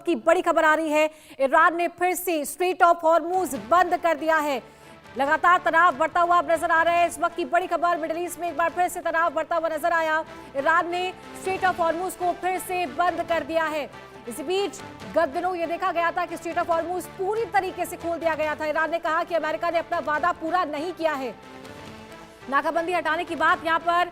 वक्त की बड़ी खबर आ रही है। ईरान ने फिर से स्ट्रेट ऑफ हॉर्मुज बंद कर दिया है। लगातार तनाव बढ़ता हुआ नजर आ रहा है। इस वक्त की बड़ी खबर, मिडिल ईस्ट में एक बार फिर से तनाव बढ़ता हुआ नजर आया। ईरान ने स्ट्रेट ऑफ हॉर्मुज को फिर से बंद कर दिया है। इसी बीच गत दिनों यह देखा गया था कि स्ट्रेट ऑफ हॉर्मुज पूरी तरीके से खोल दिया गया था। ईरान ने कहा कि अमेरिका ने अपना वादा पूरा नहीं किया है। नाकाबंदी हटाने की बात यहां पर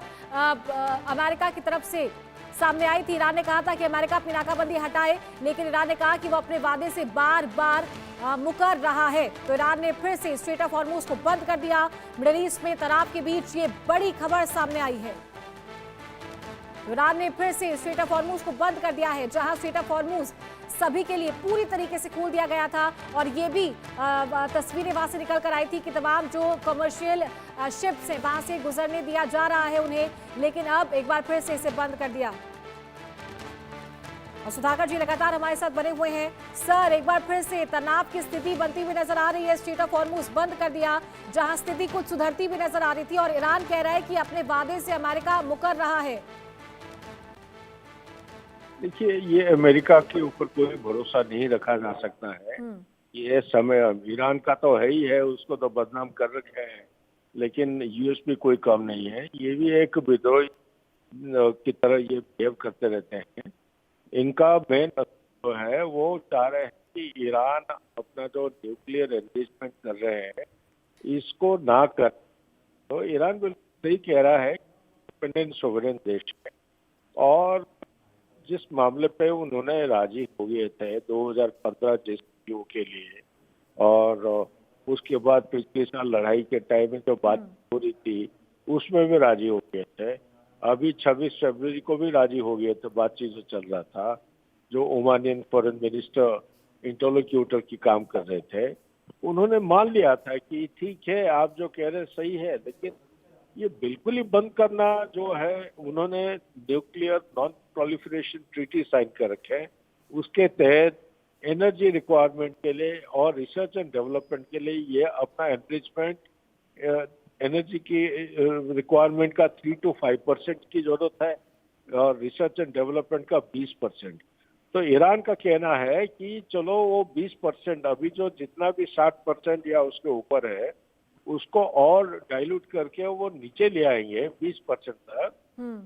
अमेरिका की तरफ से सामने आई थी। ईरान ने कहा था कि अमेरिका अपनी नाकाबंदी हटाए, लेकिन ईरान ने कहा कि वो अपने वादे से बार बार मुकर रहा है। तो ईरान ने फिर से स्ट्रेट ऑफ हॉर्मुज को बंद कर दिया। मिडिल ईस्ट में तनाव के बीच ये बड़ी खबर सामने आई है। ईरान ने फिर से स्ट्रेट ऑफ हॉर्मुज को बंद कर दिया है, जहां स्ट्रेट ऑफ हॉर्मुज सभी के लिए पूरी तरीके से खोल दिया गया था। और ये भी तस्वीरें वहां से निकल कर आई थी कि तमाम जो कमर्शियल शिप्स हैं वहां से गुजरने दिया जा रहा है उन्हें, लेकिन अब एक बार फिर से इसे बंद कर दिया। और सुधाकर जी लगातार हमारे साथ बने हुए हैं। सर, एक बार फिर से तनाव की स्थिति बनती हुई नजर आ रही है। स्ट्रेट ऑफ हॉर्मुज बंद कर दिया, जहां स्थिति कुछ सुधरती हुई नजर आ रही थी, और ईरान कह रहा है कि अपने वादे से अमेरिका मुकर रहा है। देखिए, ये अमेरिका के ऊपर कोई भरोसा नहीं रखा जा सकता है। ये समय ईरान का तो है ही है, उसको तो बदनाम कर रखे हैं, लेकिन यूएस भी कोई कम नहीं है। ये भी एक विद्रोही की तरह ये बिहेव करते रहते हैं। इनका मेन जो है वो चाह रहे हैं कि ईरान अपना जो न्यूक्लियर एनगेजमेंट कर रहे हैं इसको ना कर। तो ईरान बिल्कुल सही कह रहा है, इंडिपेंडेंट सोवरेन देश है, और जिस मामले पे उन्होंने राजी हो गए थे 2015 जेसीपीओ के लिए, और उसके बाद पिछले साल लड़ाई के टाइम में जो बात हो रही थी उसमें भी राजी हो गए थे। अभी 26 फरवरी को भी राजी हो गए थे, बातचीत जो चल रहा था, जो ओमानियन फॉरेन मिनिस्टर इंटरलोक्यूटर की काम कर रहे थे, उन्होंने मान लिया था कि ठीक है, आप जो कह रहे सही है, लेकिन ये बिल्कुल ही बंद करना जो है, उन्होंने nuclear non proliferation treaty sign कर रखे हैं। उसके तहत एनर्जी रिक्वायरमेंट के लिए और रिसर्च एंड डेवलपमेंट के लिए ये अपना एनरिचमेंट एनर्जी की रिक्वायरमेंट का 3 to 5% की जरूरत है, और रिसर्च एंड डेवलपमेंट का 20%। तो ईरान का कहना है कि चलो वो 20%, अभी जो जितना भी 60% या उसके ऊपर है, उसको और डाइल्यूट करके वो नीचे ले आएंगे 20% तक।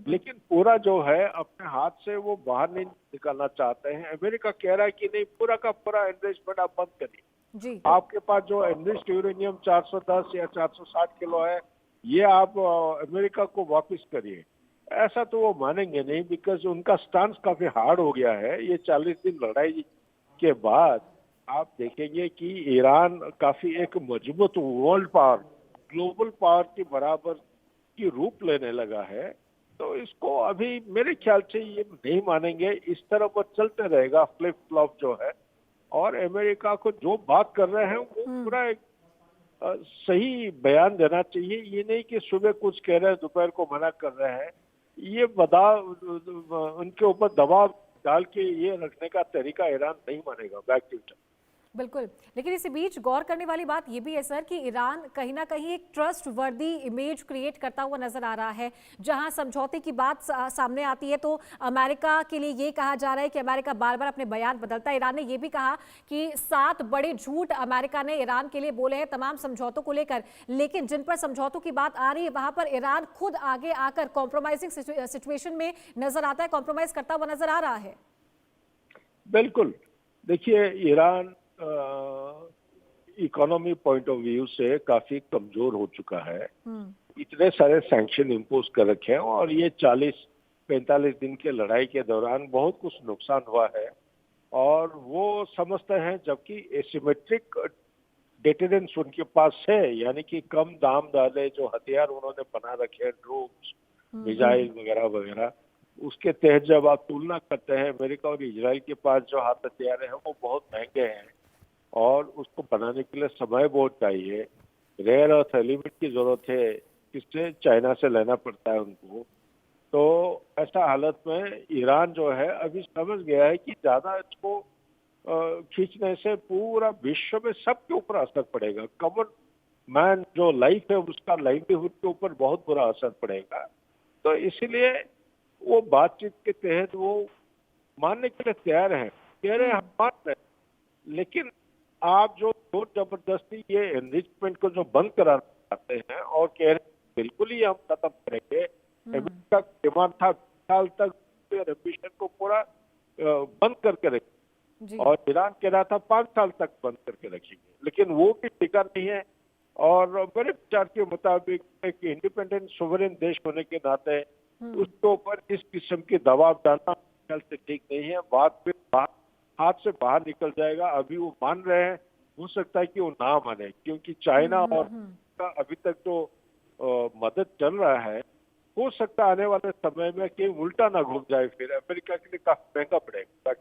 लेकिन पूरा जो है अपने हाथ से वो बाहर नहीं निकालना चाहते हैं। अमेरिका कह रहा है कि नहीं, पूरा का पूरा एनरिचमेंट आप बंद करिए। आपके पास जो एनरिच्ड यूरेनियम 410 या 460 किलो है, ये आप अमेरिका को वापस करिए। ऐसा तो वो मानेंगे नहीं, बिकॉज उनका स्टांस काफी हार्ड हो गया है। ये 40 दिन लड़ाई के बाद आप देखेंगे कि ईरान काफी एक मजबूत वर्ल्ड पावर, ग्लोबल पावर के बराबर की रूप लेने लगा है। तो इसको अभी मेरे ख्याल से ये नहीं मानेंगे। इस तरह वो चलते रहेगा, फ्लिप फ्लॉप जो है। और अमेरिका को जो बात कर रहे हैं वो पूरा एक सही बयान देना चाहिए। ये नहीं कि सुबह कुछ कह रहे हैं, दोपहर को मना कर रहे हैं। ये उनके ऊपर दबाव डाल के ये रखने का तरीका ईरान नहीं मानेगा बैक टू। बिल्कुल, लेकिन इसी बीच गौर करने वाली बात यह भी है सर कि ईरान कहीं ना कहीं एक ट्रस्ट वर्दी इमेज क्रिएट करता हुआ नजर आ रहा है। जहां समझौते की बात सामने आती है तो अमेरिका के लिए ये कहा जा रहा है कि अमेरिका बार बार अपने बयान बदलता है। ईरान ने यह भी कहा कि 7 बड़े झूठ अमेरिका ने ईरान के लिए बोले हैं तमाम समझौतों को लेकर, लेकिन जिन पर समझौतों की बात आ रही है वहां पर ईरान खुद आगे आकर कॉम्प्रोमाइजिंग सिचुएशन में नजर आता है, कॉम्प्रोमाइज करता हुआ नजर आ रहा है। बिल्कुल, देखिए, Iran economy point of view से काफी कमजोर हो चुका है। इतने सारे सैंक्शन इम्पोज कर रखे हैं, और ये 40-45 दिन के लड़ाई के दौरान बहुत कुछ नुकसान हुआ है। और वो समझते हैं, जबकि एसिमेट्रिक डेटरेंस उनके पास है, यानी कि कम दाम वाले जो हथियार उन्होंने बना रखे हैं, ड्रोन्स, मिसाइल वगैरह वगैरह, उसके तहत जब आप तुलना करते हैं, अमेरिका और इजराइल के पास जो हाथ हथियार हैं वो बहुत महंगे हैं, और उसको बनाने के लिए समय बहुत चाहिए। रेयर अर्थ एलिमेंट की जरूरत है, किससे? चाइना से लेना पड़ता है उनको। तो ऐसा हालत में ईरान जो है अभी समझ गया है कि ज्यादा इसको खींचने से पूरा विश्व में सबके ऊपर असर पड़ेगा। कॉमन मैन जो लाइफ है उसका लाइवलीहुड के ऊपर बहुत बुरा असर पड़ेगा। तो इसीलिए वो बातचीत के तहत वो मानने के लिए तैयार है कह रहे हैं हम मान रहे हैं। लेकिन आप जो जोर जबरदस्ती ये एनरिचमेंट को जो बंद कराना चाहते हैं और कह रहे हैं बिल्कुल ही हम खत्म करेंगे। अमेरिका का डिमांड था 20 साल तक एम्बिशन को पूरा बंद करके रखेंगे जी। और ईरान कह रहा था 5 साल तक बंद करके रखेंगे, लेकिन वो भी टिका नहीं है। और मेरे विचार के मुताबिक एक इंडिपेंडेंट सोवरेन देश होने के नाते उसके ऊपर इस किस्म की दबाव डालना ख्याल से ठीक नहीं है। बात फिर हाथ से बाहर निकल जाएगा। अभी वो मान रहे हैं, हो सकता है कि वो ना माने, क्योंकि चाइना और का अभी तक जो मदद चल रहा है, हो सकता है आने वाले समय में कहीं उल्टा ना घूम जाए, फिर अमेरिका के लिए काफी महंगा पड़ेगा।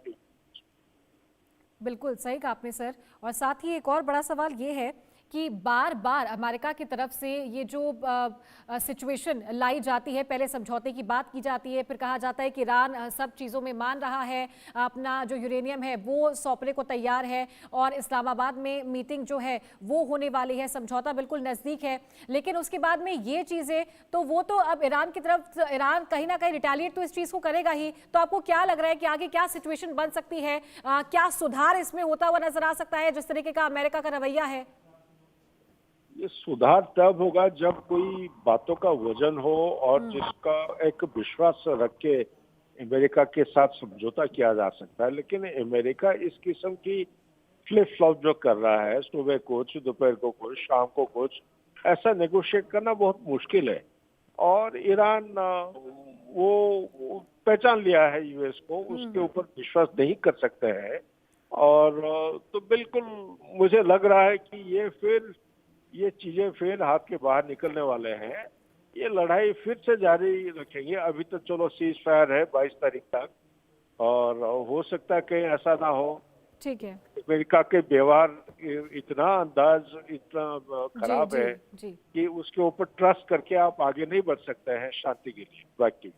बिल्कुल सही कहा आपने सर। और साथ ही एक और बड़ा सवाल ये है कि बार बार अमेरिका की तरफ से ये जो सिचुएशन लाई जाती है, पहले समझौते की बात की जाती है, फिर कहा जाता है कि ईरान सब चीज़ों में मान रहा है, अपना जो यूरेनियम है वो सौंपने को तैयार है और इस्लामाबाद में मीटिंग जो है वो होने वाली है, समझौता बिल्कुल नज़दीक है। लेकिन उसके बाद में ये चीज़ें तो वो तो अब ईरान की तरफ, ईरान कहीं ना कहीं रिटेलिएट तो इस चीज़ को करेगा ही। तो आपको क्या लग रहा है कि आगे क्या सिचुएशन बन सकती है, क्या सुधार इसमें होता हुआ नजर आ सकता है जिस तरीके का अमेरिका का रवैया है? ये सुधार तब होगा जब कोई बातों का वजन हो और जिसका एक विश्वास रख के अमेरिका के साथ समझौता किया जा सकता है। लेकिन अमेरिका इस किस्म की फ्लिप फ्लॉप जो कर रहा है, सुबह कुछ, दोपहर को कुछ, शाम को कुछ, ऐसा नेगोशिएट करना बहुत मुश्किल है। और ईरान वो पहचान लिया है यूएस को, उसके ऊपर विश्वास नहीं कर सकते हैं। और तो बिल्कुल मुझे लग रहा है कि ये चीजें फिर हाथ के बाहर निकलने वाले हैं। ये लड़ाई फिर से जारी रखेंगे। अभी तो चलो सीज फायर है 22 तारीख तक, और हो सकता है कहीं ऐसा ना हो। ठीक है। अमेरिका के व्यवहार इतना अंदाज इतना जी खराब जी है जी। कि उसके ऊपर ट्रस्ट करके आप आगे नहीं बढ़ सकते हैं शांति के लिए। बाकी